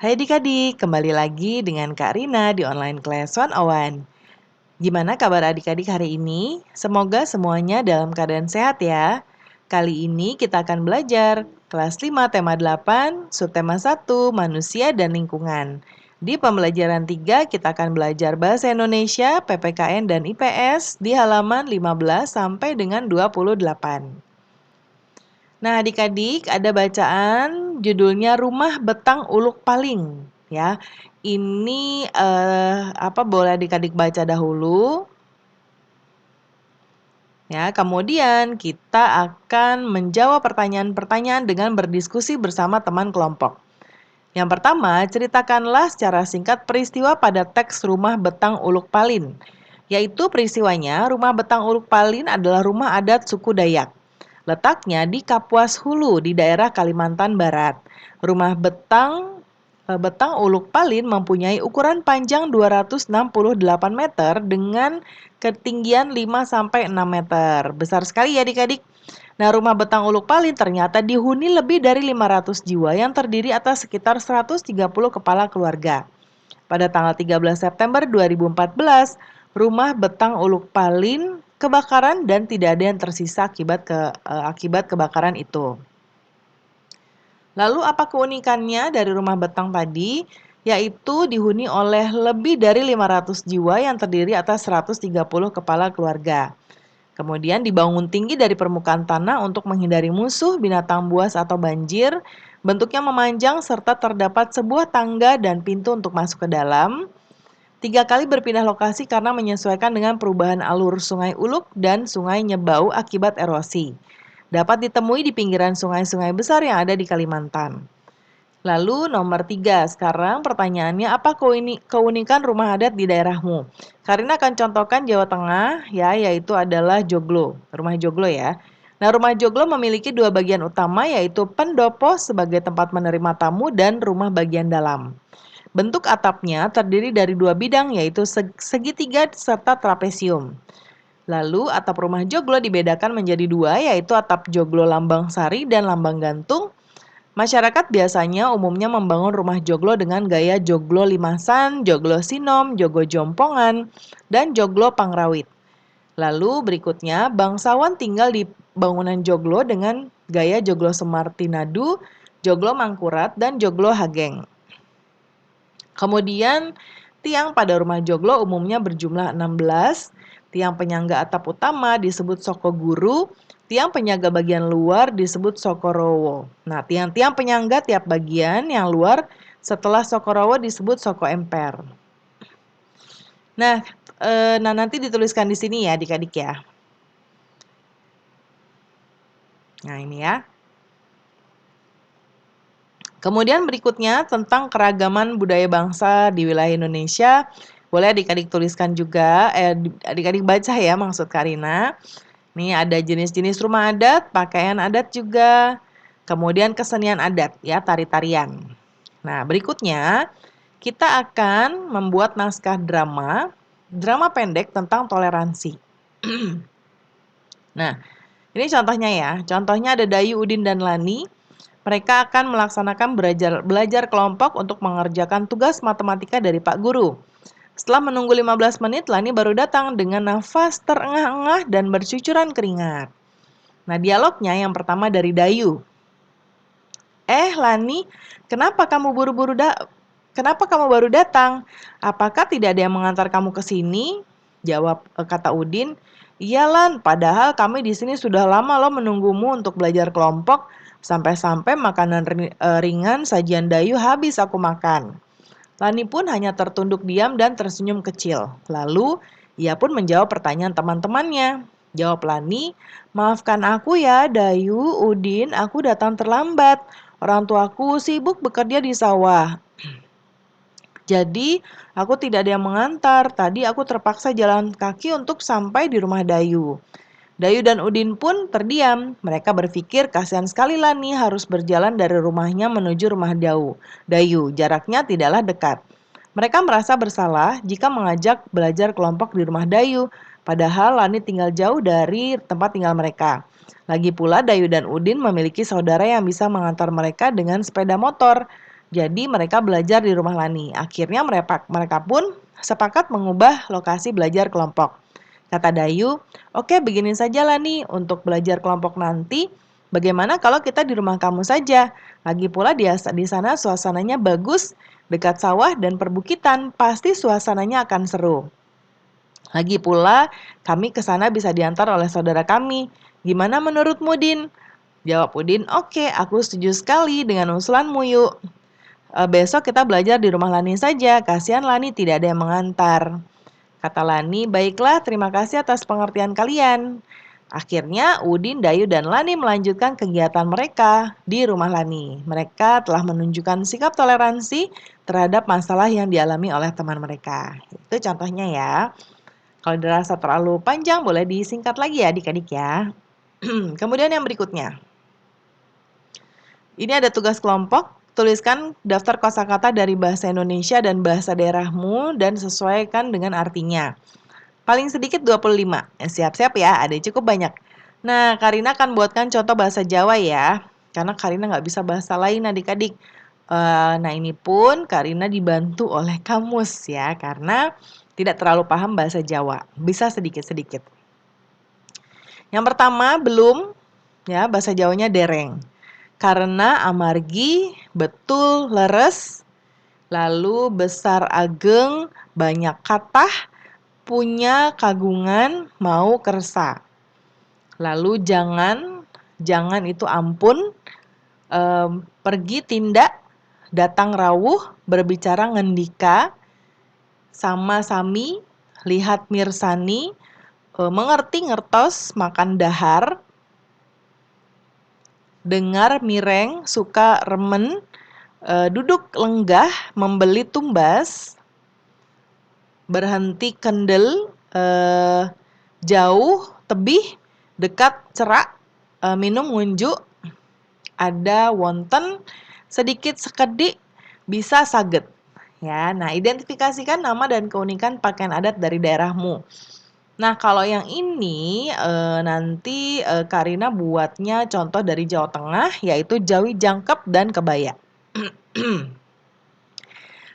Hai adik-adik, kembali lagi dengan Kak Rina di online class 101. Gimana kabar adik-adik hari ini? Semoga semuanya dalam keadaan sehat ya. Kali ini kita akan belajar kelas 5 tema 8, subtema 1, manusia dan lingkungan. Di pembelajaran 3 kita akan belajar bahasa Indonesia, PPKN dan IPS di halaman 15 sampai dengan 28. Nah, adik-adik ada bacaan judulnya Rumah Betang Uluk Paling ya. Ini boleh adik-adik baca dahulu ya. Kemudian kita akan menjawab pertanyaan-pertanyaan dengan berdiskusi bersama teman kelompok. Yang pertama, ceritakanlah secara singkat peristiwa pada teks Rumah Betang Uluk Palin. Yaitu peristiwanya, Rumah Betang Uluk Palin adalah rumah adat suku Dayak. Letaknya di Kapuas Hulu di daerah Kalimantan Barat. Rumah Betang Uluk Palin mempunyai ukuran panjang 268 meter dengan ketinggian 5-6 meter. Besar sekali ya adik-adik. Nah, rumah Betang Uluk Palin ternyata dihuni lebih dari 500 jiwa yang terdiri atas sekitar 130 kepala keluarga. Pada tanggal 13 September 2014, rumah Betang Uluk Palin kebakaran dan tidak ada yang tersisa akibat kebakaran itu. Lalu apa keunikannya dari rumah Betang tadi? Yaitu dihuni oleh lebih dari 500 jiwa yang terdiri atas 130 kepala keluarga. Kemudian dibangun tinggi dari permukaan tanah untuk menghindari musuh, binatang buas atau banjir. Bentuknya memanjang serta terdapat sebuah tangga dan pintu untuk masuk ke dalam. 3 kali berpindah lokasi karena menyesuaikan dengan perubahan alur Sungai Uluk dan Sungai Nyebau akibat erosi. Dapat ditemui di pinggiran sungai-sungai besar yang ada di Kalimantan. Lalu nomor 3, sekarang pertanyaannya apa keunikan rumah adat di daerahmu? Karina akan contohkan Jawa Tengah ya, yaitu adalah joglo, rumah joglo ya. Nah, rumah joglo memiliki 2 bagian utama yaitu pendopo sebagai tempat menerima tamu dan rumah bagian dalam. Bentuk atapnya terdiri dari 2 bidang yaitu segitiga serta trapesium. Lalu atap rumah joglo dibedakan menjadi 2 yaitu atap joglo lambang sari dan lambang gantung. Masyarakat biasanya umumnya membangun rumah joglo dengan gaya joglo limasan, joglo sinom, joglo jompongan, dan joglo pangrawit. Lalu berikutnya, bangsawan tinggal di bangunan joglo dengan gaya joglo semartinadu, joglo mangkurat, dan joglo hageng. Kemudian, tiang pada rumah joglo umumnya berjumlah 16, tiang penyangga atap utama disebut soko guru, tiang penyaga bagian luar disebut sokorowo. Nah, tiang-tiang penyangga tiap bagian yang luar setelah sokorowo disebut soko emper. Nah, nanti dituliskan di sini ya adik-adik ya. Nah, ini ya. Kemudian berikutnya tentang keragaman budaya bangsa di wilayah Indonesia. Boleh adik-adik tuliskan juga, adik-adik baca ya maksud Karina. Nih ada jenis-jenis rumah adat, pakaian adat juga, kemudian kesenian adat ya, tari-tarian. Nah, berikutnya kita akan membuat naskah drama pendek tentang toleransi. Nah, ini contohnya ya. Contohnya ada Dayu, Udin, dan Lani. Mereka akan melaksanakan belajar kelompok untuk mengerjakan tugas matematika dari Pak Guru. Setelah menunggu 15 menit, Lani baru datang dengan nafas terengah-engah dan bercucuran keringat. Nah, dialognya yang pertama dari Dayu. Lani, kenapa kamu baru datang? Apakah tidak ada yang mengantar kamu ke sini? Jawab kata Udin. Iya Lan, padahal kami di sini sudah lama loh menunggumu untuk belajar kelompok. Sampai-sampai makanan ringan sajian Dayu habis aku makan. Lani pun hanya tertunduk diam dan tersenyum kecil. Lalu, ia pun menjawab pertanyaan teman-temannya. Jawab Lani, maafkan aku ya Dayu, Udin, aku datang terlambat. Orang tuaku sibuk bekerja di sawah. Jadi, aku tidak ada yang mengantar. Tadi aku terpaksa jalan kaki untuk sampai di rumah Dayu. Dayu dan Udin pun terdiam. Mereka berpikir kasihan sekali Lani harus berjalan dari rumahnya menuju rumah Dayu. Jaraknya tidaklah dekat. Mereka merasa bersalah jika mengajak belajar kelompok di rumah Dayu. Padahal Lani tinggal jauh dari tempat tinggal mereka. Lagi pula Dayu dan Udin memiliki saudara yang bisa mengantar mereka dengan sepeda motor. Jadi mereka belajar di rumah Lani. Akhirnya mereka pun sepakat mengubah lokasi belajar kelompok. Kata Dayu, oke begini saja Lani, untuk belajar kelompok nanti, bagaimana kalau kita di rumah kamu saja? Lagi pula di sana suasananya bagus, dekat sawah dan perbukitan, pasti suasananya akan seru. Lagi pula, kami ke sana bisa diantar oleh saudara kami. Gimana menurutmu, Din? Jawab Udin, oke, aku setuju sekali dengan usulanmu yuk. Besok kita belajar di rumah Lani saja, kasihan Lani tidak ada yang mengantar. Kata Lani, baiklah terima kasih atas pengertian kalian. Akhirnya Udin, Dayu, dan Lani melanjutkan kegiatan mereka di rumah Lani. Mereka telah menunjukkan sikap toleransi terhadap masalah yang dialami oleh teman mereka. Itu contohnya ya. Kalau dirasa terlalu panjang boleh disingkat lagi ya adik-adik ya. Kemudian yang berikutnya. Ini ada tugas kelompok, tuliskan daftar kosakata dari bahasa Indonesia dan bahasa daerahmu dan sesuaikan dengan artinya. Paling sedikit 25. Siap-siap ya, ada cukup banyak. Nah, Karina akan buatkan contoh bahasa Jawa ya, karena Karina nggak bisa bahasa lain adik-adik. Nah, ini pun Karina dibantu oleh kamus ya, karena tidak terlalu paham bahasa Jawa. Bisa sedikit-sedikit. Yang pertama, belum, ya bahasa Jawanya dereng. Karena amargi, betul leres, lalu besar ageng, banyak katah, punya kagungan, mau kersa. Lalu jangan itu ampun, pergi tindak, datang rawuh, berbicara ngendika, sama sami, lihat mirsani, mengerti ngertos, makan dahar, dengar mireng, suka remen, duduk lenggah, membeli tumbas, berhenti kendel, jauh, tebih, dekat, cerak, minum, ngunjuk, ada, wonten, sedikit, sekedik, bisa, saget. Ya, nah identifikasikan nama dan keunikan pakaian adat dari daerahmu. Nah, kalau yang ini nanti Karina buatnya contoh dari Jawa Tengah, yaitu Jawi Jangkep dan Kebaya.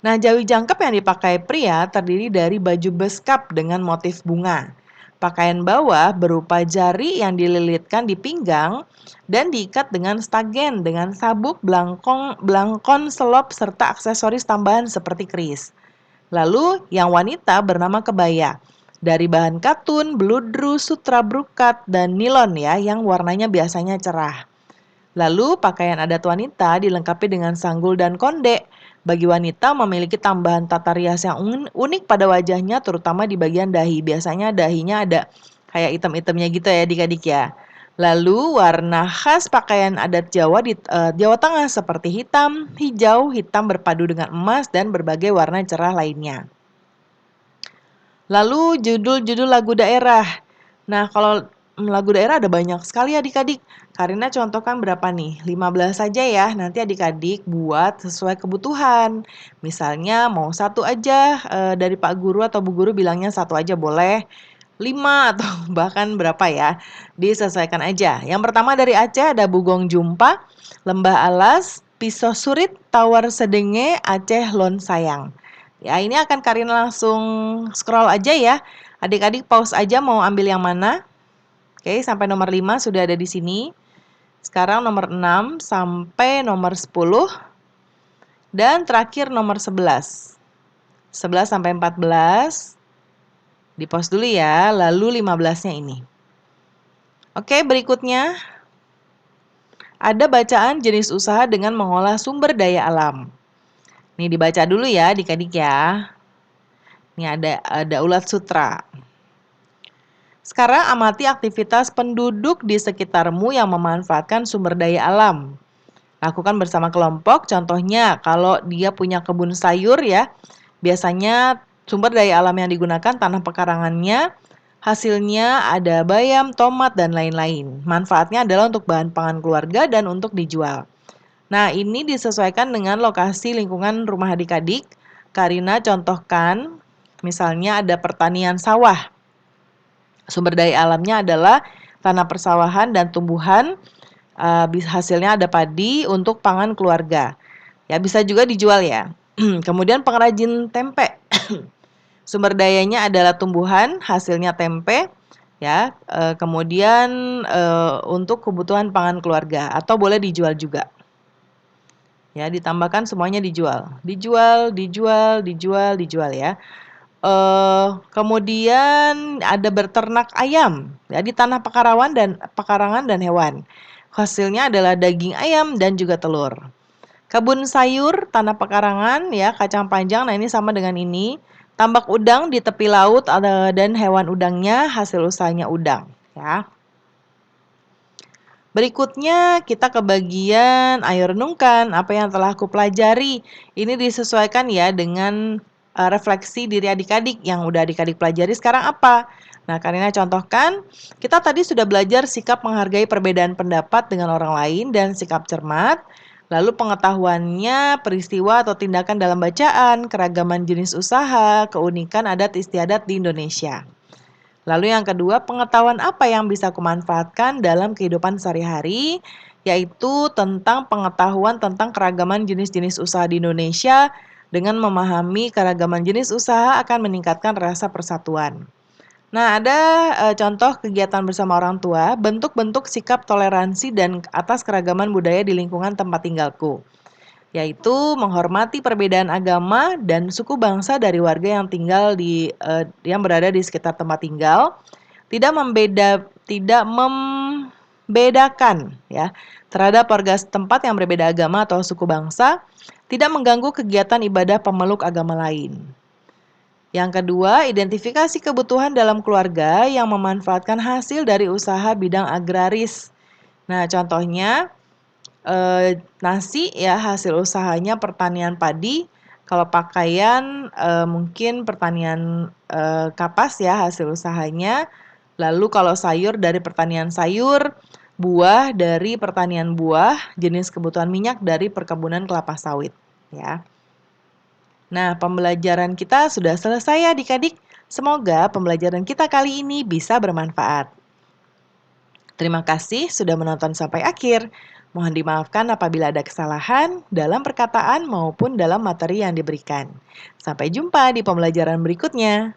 Nah, Jawi Jangkep yang dipakai pria terdiri dari baju beskap dengan motif bunga. Pakaian bawah berupa jari yang dililitkan di pinggang dan diikat dengan stagen dengan sabuk, belangkon, selop, serta aksesoris tambahan seperti keris. Lalu yang wanita bernama kebaya. Dari bahan katun, beludru, sutra brukat, dan nilon ya yang warnanya biasanya cerah. Lalu pakaian adat wanita dilengkapi dengan sanggul dan konde. Bagi wanita memiliki tambahan tata rias yang unik pada wajahnya terutama di bagian dahi. Biasanya dahinya ada kayak item-itemnya gitu ya adik-adik ya. Lalu warna khas pakaian adat Jawa di Jawa Tengah seperti hitam, hijau, hitam berpadu dengan emas dan berbagai warna cerah lainnya. Lalu judul-judul lagu daerah. Nah, kalau lagu daerah ada banyak sekali adik-adik. Karina contohkan berapa nih? 15 saja ya. Nanti adik-adik buat sesuai kebutuhan. Misalnya mau satu aja dari Pak Guru atau Bu Guru bilangnya satu aja boleh. 5 atau bahkan berapa ya. Disesuaikan aja. Yang pertama dari Aceh ada Bugong Jumpa, Lembah Alas, Pisau Surit, Tawar Sedenge, Aceh Lon Sayang. Ya, ini akan Karina langsung scroll aja ya. Adik-adik pause aja mau ambil yang mana. Oke, sampai nomor 5 sudah ada di sini. Sekarang nomor 6 sampai nomor 10. Dan terakhir nomor 11. 11 sampai 14. Di pause dulu ya, lalu 15-nya ini. Oke, berikutnya. Ada bacaan jenis usaha dengan mengolah sumber daya alam. Nih dibaca dulu ya adik-adik ya. Ini ada ulat sutra. Sekarang amati aktivitas penduduk di sekitarmu yang memanfaatkan sumber daya alam. Lakukan bersama kelompok, contohnya kalau dia punya kebun sayur ya, biasanya sumber daya alam yang digunakan tanah pekarangannya, hasilnya ada bayam, tomat, dan lain-lain. Manfaatnya adalah untuk bahan pangan keluarga dan untuk dijual. Nah, ini disesuaikan dengan lokasi lingkungan rumah adik-adik. Karina contohkan, misalnya ada pertanian sawah. Sumber daya alamnya adalah tanah persawahan dan tumbuhan, hasilnya ada padi untuk pangan keluarga. Ya, bisa juga dijual ya. Kemudian pengrajin tempe. Sumber dayanya adalah tumbuhan, hasilnya tempe, ya. Kemudian untuk kebutuhan pangan keluarga atau boleh dijual juga. Ya, ditambahkan semuanya dijual. Dijual, dijual, dijual, dijual ya. Kemudian ada berternak ayam ya di tanah pekarangan dan hewan. Hasilnya adalah daging ayam dan juga telur. Kebun sayur, tanah pekarangan ya, kacang panjang. Nah, ini sama dengan ini. Tambak udang di tepi laut dan hewan udangnya hasil usahanya udang ya. Berikutnya kita ke bagian ayo renungkan apa yang telah aku pelajari. Ini disesuaikan ya dengan refleksi diri adik-adik yang udah adik-adik pelajari sekarang apa. Nah, Karina contohkan, kita tadi sudah belajar sikap menghargai perbedaan pendapat dengan orang lain dan sikap cermat. Lalu pengetahuannya, peristiwa atau tindakan dalam bacaan, keragaman jenis usaha, keunikan adat istiadat di Indonesia. Lalu yang kedua, pengetahuan apa yang bisa kumanfaatkan dalam kehidupan sehari-hari, yaitu tentang pengetahuan tentang keragaman jenis-jenis usaha di Indonesia. Dengan memahami keragaman jenis usaha akan meningkatkan rasa persatuan. Nah, ada contoh kegiatan bersama orang tua, bentuk-bentuk sikap toleransi dan atas keragaman budaya di lingkungan tempat tinggalku, yaitu menghormati perbedaan agama dan suku bangsa dari warga yang tinggal yang berada di sekitar tempat tinggal, tidak membedakan ya terhadap warga setempat yang berbeda agama atau suku bangsa, tidak mengganggu kegiatan ibadah pemeluk agama lain. Yang kedua, identifikasi kebutuhan dalam keluarga yang memanfaatkan hasil dari usaha bidang agraris. Nah, contohnya nasi ya hasil usahanya pertanian padi, kalau pakaian mungkin pertanian kapas ya hasil usahanya. Lalu kalau sayur dari pertanian sayur, buah dari pertanian buah, jenis kebutuhan minyak dari perkebunan kelapa sawit ya. Nah, pembelajaran kita sudah selesai ya adik-adik. Semoga pembelajaran kita kali ini bisa bermanfaat. Terima kasih sudah menonton sampai akhir. Mohon dimaafkan apabila ada kesalahan dalam perkataan maupun dalam materi yang diberikan. Sampai jumpa di pembelajaran berikutnya.